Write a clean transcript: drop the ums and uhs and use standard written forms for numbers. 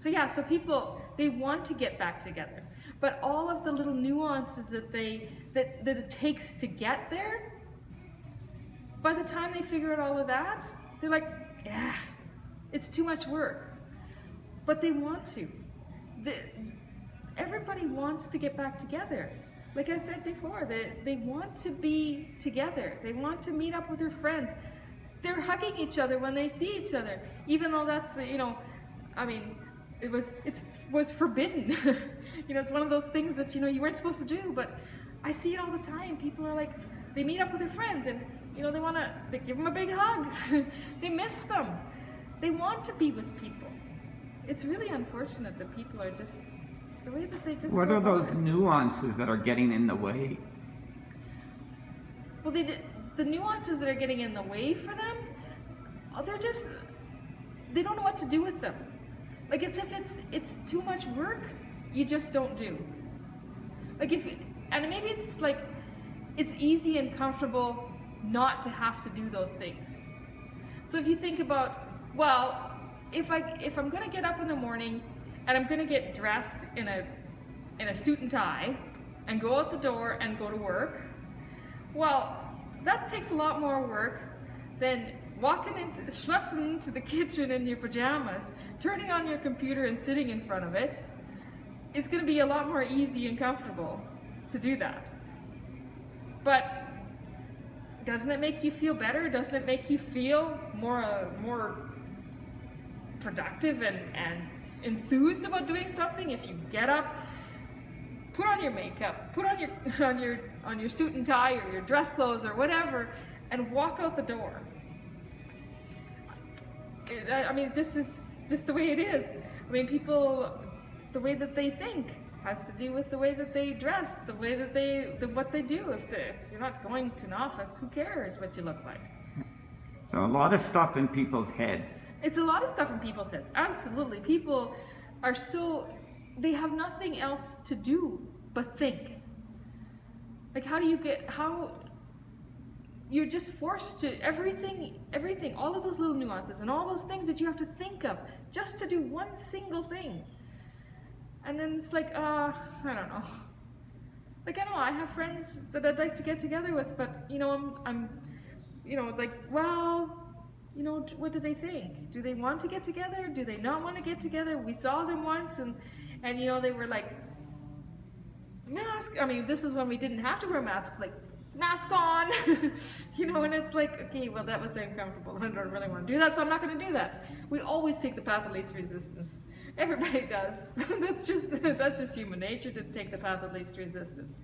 So yeah, so people, they want to get back together, but all of the little nuances that it takes to get there, by the time they figure out all of that, they're like, yeah, it's too much work. But they want to. Everybody wants to get back together. Like I said before, they want to be together. They want to meet up with their friends. They're hugging each other when they see each other, even though that's, you know, I mean, it was forbidden. You know, it's one of those things that, you know, you weren't supposed to do, but I see it all the time. People are like, they meet up with their friends and, you know, they give them a big hug. They miss them. They want to be with people. It's really unfortunate that people are just, the way that they just What are those nuances that are getting in the way? Well, the nuances that are getting in the way for them, they don't know what to do with them. Like, it's if it's too much work, you just don't do. Like and maybe it's like, it's easy and comfortable not to have to do those things. So if you think about, well, if I'm gonna get up in the morning and I'm gonna get dressed in a suit and tie and go out the door and go to work, well, that takes a lot more work than schlepping into the kitchen in your pajamas, turning on your computer and sitting in front of it. It's going to be a lot more easy and comfortable to do that. But doesn't it make you feel better? Doesn't it make you feel more productive and enthused about doing something if you get up, put on your makeup, put on your suit and tie or your dress clothes or whatever, and walk out the door? I mean, this is just the way it is. I mean, people, the way that they think has to do with the way that they dress, the way that what they do. If you're not going to an office, who cares what you look like? So a lot of stuff in people's heads. It's a lot of stuff in people's heads. Absolutely. People are they have nothing else to do but think. Like, you're just forced to everything, all of those little nuances and all those things that you have to think of just to do one single thing. And then it's like, I don't know. Like, I know I have friends that I'd like to get together with, but, you know, I'm you know, like, well, you know, what do they think? Do they want to get together? Do they not want to get together? We saw them once and you know, they were like, mask. I mean, this was when we didn't have to wear masks, like, mask on. You know, and it's like, okay, well, that was uncomfortable. I don't really want to do that, so I'm not going to do that. We always take the path of least resistance. Everybody does. That's just human nature, to take the path of least resistance.